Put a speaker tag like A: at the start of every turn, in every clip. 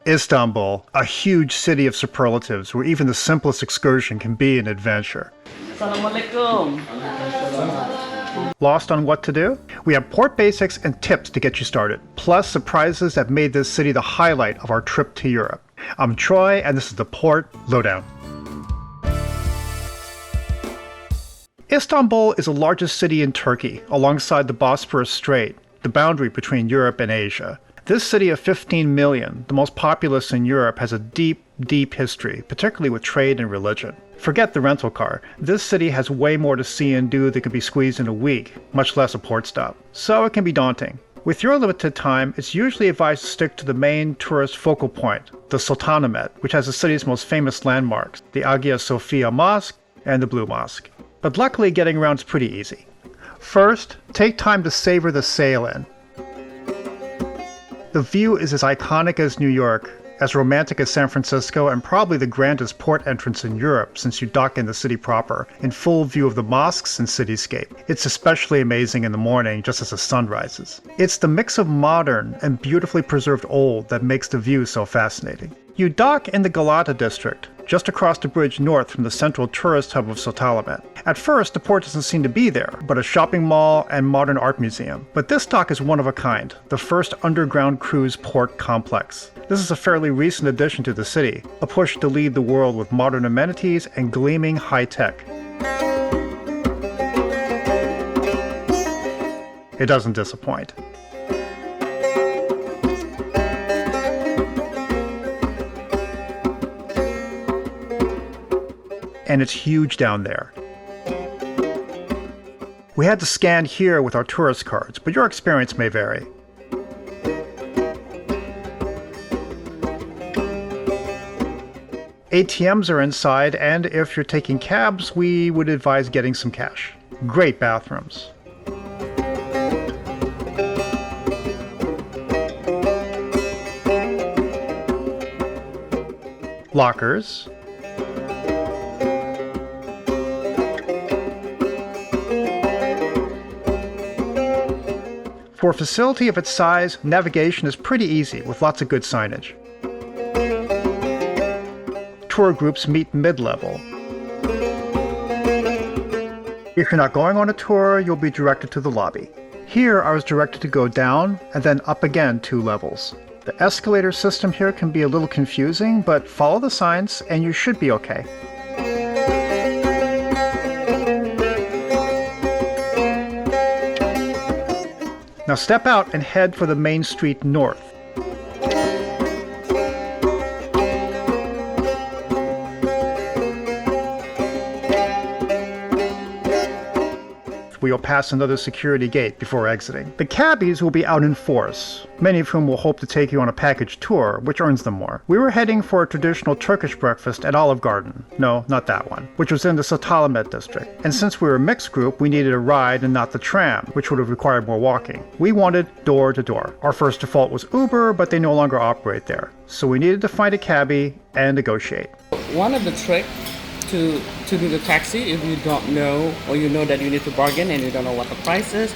A: Istanbul, a huge city of superlatives where even the simplest excursion can be an adventure.
B: Assalamualaikum.
A: Lost on what to do? We have port basics and tips to get you started, plus surprises that made this city the highlight of our trip to Europe. I'm Troy, and this is the Port Lowdown. Istanbul is the largest city in Turkey, alongside the Bosphorus Strait, the boundary between Europe and Asia. This city of 15 million, the most populous in Europe, has a deep, deep history, particularly with trade and religion. Forget the rental car. This city has way more to see and do than can be squeezed in a week, much less a port stop. So it can be daunting. With your limited time, it's usually advised to stick to the main tourist focal point, the Sultanahmet, which has the city's most famous landmarks, the Hagia Sophia Mosque and the Blue Mosque. But luckily, getting around is pretty easy. First, take time to savor the sail-in. The view is as iconic as New York, as romantic as San Francisco, and probably the grandest port entrance in Europe since you dock in the city proper, in full view of the mosques and cityscape. It's especially amazing in the morning, just as the sun rises. It's the mix of modern and beautifully preserved old that makes the view so fascinating. You dock in the Galata district, just across the bridge north from the central tourist hub of Sultanahmet. At first, the port doesn't seem to be there, but a shopping mall and modern art museum. But this dock is one of a kind, the first underground cruise port complex. This is a fairly recent addition to the city, a push to lead the world with modern amenities and gleaming high tech. It doesn't disappoint. And it's huge down there. We had to scan here with our tourist cards, but your experience may vary. ATMs are inside, and if you're taking cabs, we would advise getting some cash. Great bathrooms. Lockers. For a facility of its size, navigation is pretty easy with lots of good signage. Tour groups meet mid-level. If you're not going on a tour, you'll be directed to the lobby. Here I was directed to go down and then up again 2 levels. The escalator system here can be a little confusing, but follow the signs and you should be okay. Now step out and head for the main street north. We will pass another security gate before exiting. The cabbies will be out in force, many of whom will hope to take you on a package tour, which earns them more. We were heading for a traditional Turkish breakfast at Olive Garden. No, not that one, which was in the Sultanahmet district. And since we were a mixed group, we needed a ride and not the tram, which would have required more walking. We wanted door to door. Our first default was Uber, but they no longer operate there. So we needed to find a cabbie and negotiate.
B: One of the tricks to do the taxi, if you don't know, or you know that you need to bargain and you don't know what the price is,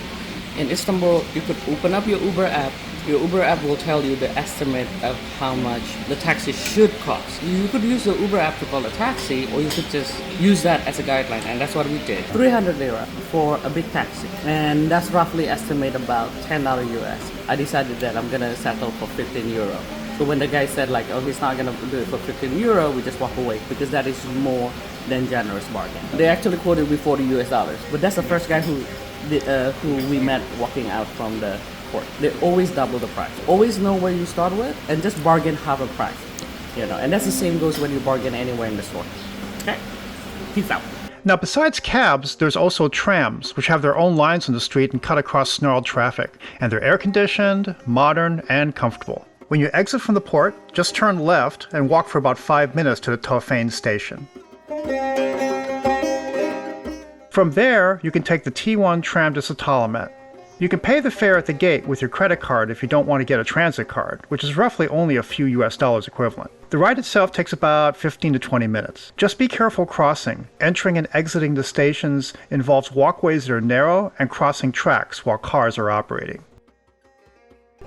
B: in Istanbul you could open up your Uber app. Your Uber app will tell you the estimate of how much the taxi should cost. You could use the Uber app to call a taxi, or you could just use that as a guideline, and that's what we did. 300 lira for a big taxi, and that's roughly estimate about $10 US. I decided that I'm gonna settle for 15 euro. So when the guy said like, oh, he's not gonna do it for 15 euro, we just walk away because that is more than generous bargain. They actually quoted me $40 US, but that's the first guy who we met walking out from the port. They always double the price. Always know where you start with and just bargain half a price, and that's the same goes when you bargain anywhere in the store. Okay, peace out.
A: Now besides cabs, there's also trams, which have their own lines on the street and cut across snarled traffic, and they're air-conditioned, modern, and comfortable. When you exit from the port, just turn left and walk for about 5 minutes to the Tofane station. From there, you can take the T1 tram to Sultanahmet. You can pay the fare at the gate with your credit card if you don't want to get a transit card, which is roughly only a few US equivalent. The ride itself takes about 15 to 20 minutes. Just be careful crossing. Entering and exiting the stations involves walkways that are narrow and crossing tracks while cars are operating.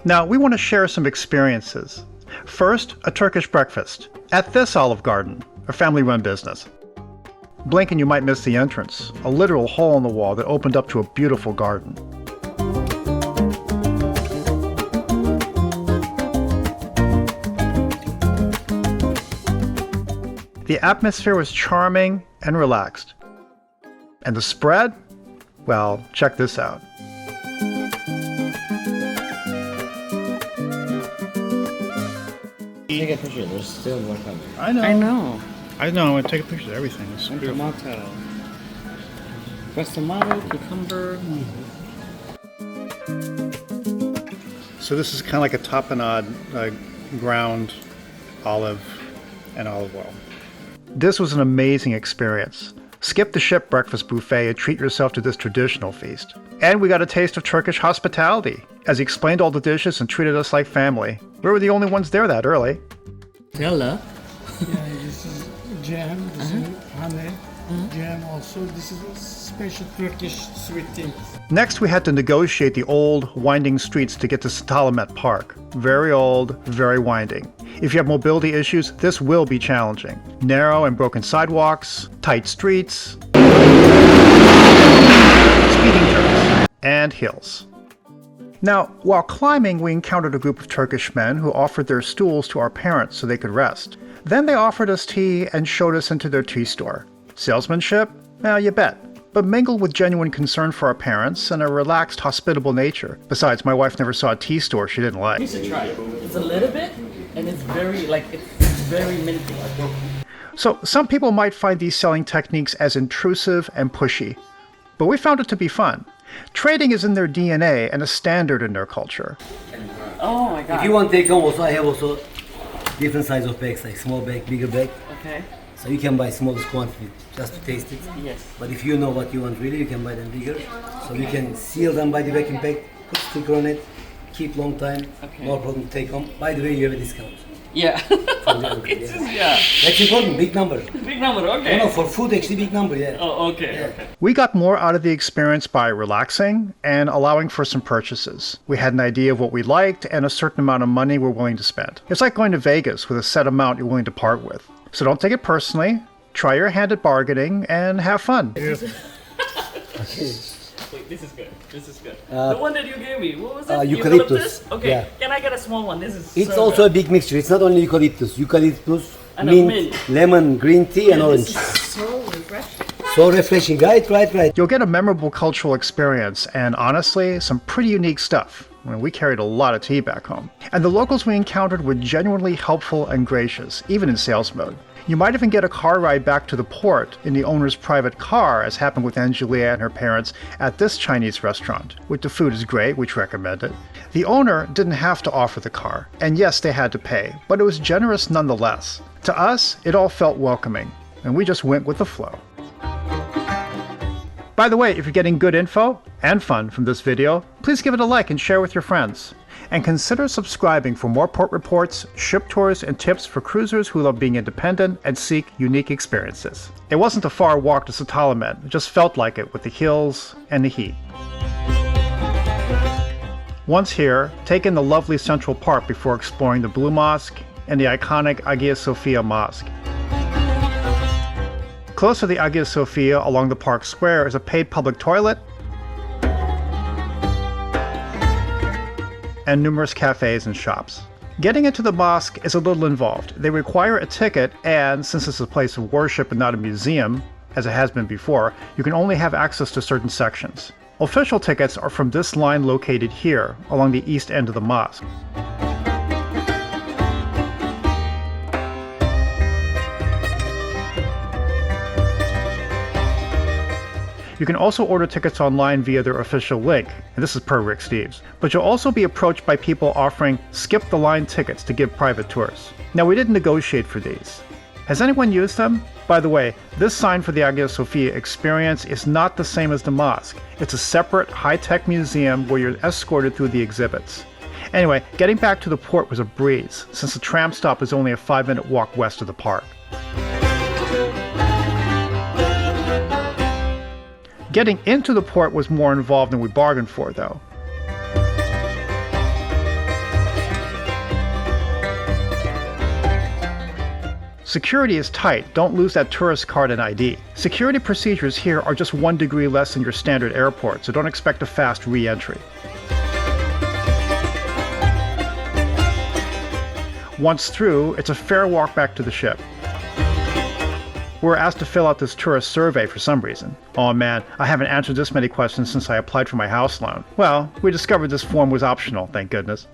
A: Now, we want to share some experiences. First, a Turkish breakfast at this Olive Garden, a family-run business. Blink and you might miss the entrance, a literal hole in the wall that opened up to a beautiful garden. The atmosphere was charming and relaxed. And the spread? Well, check this out.
C: Take a picture, there's still more coming.
A: I know. I'm going to take a picture of everything. It's beautiful.
B: Tomato. Fresh tomato, cucumber.
A: So this is kind of like a tapenade, ground olive and olive oil. This was an amazing experience. Skip the ship breakfast buffet and treat yourself to this traditional feast. And we got a taste of Turkish hospitality, as he explained all the dishes and treated us like family. We were the only ones there that early.
B: Tella.
D: Yeah, this is jam, this is honey, jam also. This is a special Turkish sweet thing.
A: Next, we had to negotiate the old, winding streets to get to Sultanahmet Park. Very old, very winding. If you have mobility issues, this will be challenging. Narrow and broken sidewalks, tight streets, speeding turns, and hills. Now, while climbing, we encountered a group of Turkish men who offered their stools to our parents so they could rest. Then they offered us tea and showed us into their tea store. Salesmanship? Well, you bet. But mingled with genuine concern for our parents and a relaxed, hospitable nature. Besides, my wife never saw a tea store she didn't like.
B: You should try it. It's a little bit, and it's very, it's very minty.
A: So, some people might find these selling techniques as intrusive and pushy. But we found it to be fun. Trading is in their DNA and a standard in their culture.
B: Oh my god.
C: If you want take home also, I have also different size of bags, like small bag, bigger bag.
B: Okay.
C: So you can buy smallest quantity just to taste it.
B: Yes.
C: But if you know what you want really, you can buy them bigger. So you can seal them by the vacuum pack, put sticker on it, keep long time,
B: Okay.
C: no problem to take home. By the way, you have a discount.
B: Yeah.
C: From the uncle,
B: It's
C: yeah.
B: just, yeah.
C: That's important, big number.
B: Big number, okay.
C: No, for food actually big number, yeah.
B: Oh, okay,
C: Yeah.
B: okay.
A: We got more out of the experience by relaxing and allowing for some purchases. We had an idea of what we liked and a certain amount of money we're willing to spend. It's like going to Vegas with a set amount you're willing to part with. So don't take it personally, try your hand at bargaining, and have fun.
B: Wait, this is good. This is good. The one that you gave me, what was it?
C: Eucalyptus.
B: Okay,
C: Yeah.
B: can I get a small one? This is
C: It's
B: so
C: also
B: good.
C: a big mixture. It's not only eucalyptus. Eucalyptus,
B: And a
C: mint,
B: mint.
C: lemon, green tea, and orange.
B: This is so refreshing.
C: So refreshing, right.
A: You'll get a memorable cultural experience and, honestly, some pretty unique stuff. I mean, we carried a lot of tea back home. And the locals we encountered were genuinely helpful and gracious, even in sales mode. You might even get a car ride back to the port in the owner's private car, as happened with Angelia and her parents at this Chinese restaurant, which the food is great, which recommend it. The owner didn't have to offer the car, and yes, they had to pay, but it was generous nonetheless. To us, it all felt welcoming, and we just went with the flow. By the way, if you're getting good info and fun from this video, please give it a like and share with your friends. And consider subscribing for more port reports, ship tours, and tips for cruisers who love being independent and seek unique experiences. It wasn't a far walk to Sultanahmet, it just felt like it with the hills and the heat. Once here, take in the lovely Central Park before exploring the Blue Mosque and the iconic Hagia Sophia Mosque. Close to the Hagia Sophia along the park square is a paid public toilet and numerous cafes and shops. Getting into the mosque is a little involved. They require a ticket, and since it's a place of worship and not a museum, as it has been before, you can only have access to certain sections. Official tickets are from this line located here, along the east end of the mosque. You can also order tickets online via their official link, and this is per Rick Steves. But you'll also be approached by people offering skip-the-line tickets to give private tours. Now, we didn't negotiate for these. Has anyone used them? By the way, this sign for the Hagia Sophia experience is not the same as the mosque. It's a separate, high-tech museum where you're escorted through the exhibits. Anyway, getting back to the port was a breeze, since the tram stop is only a 5-minute walk west of the park. Getting into the port was more involved than we bargained for, though. Security is tight, don't lose that tourist card and ID. Security procedures here are just 1 degree less than your standard airport, so don't expect a fast re-entry. Once through, it's a fair walk back to the ship. We're asked to fill out this tourist survey for some reason. Oh man, I haven't answered this many questions since I applied for my house loan. Well, we discovered this form was optional, thank goodness.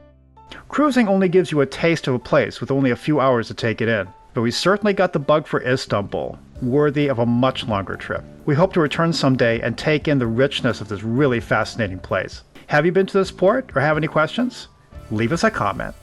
A: Cruising only gives you a taste of a place with only a few hours to take it in, but we certainly got the bug for Istanbul, worthy of a much longer trip. We hope to return someday and take in the richness of this really fascinating place. Have you been to this port or have any questions? Leave us a comment.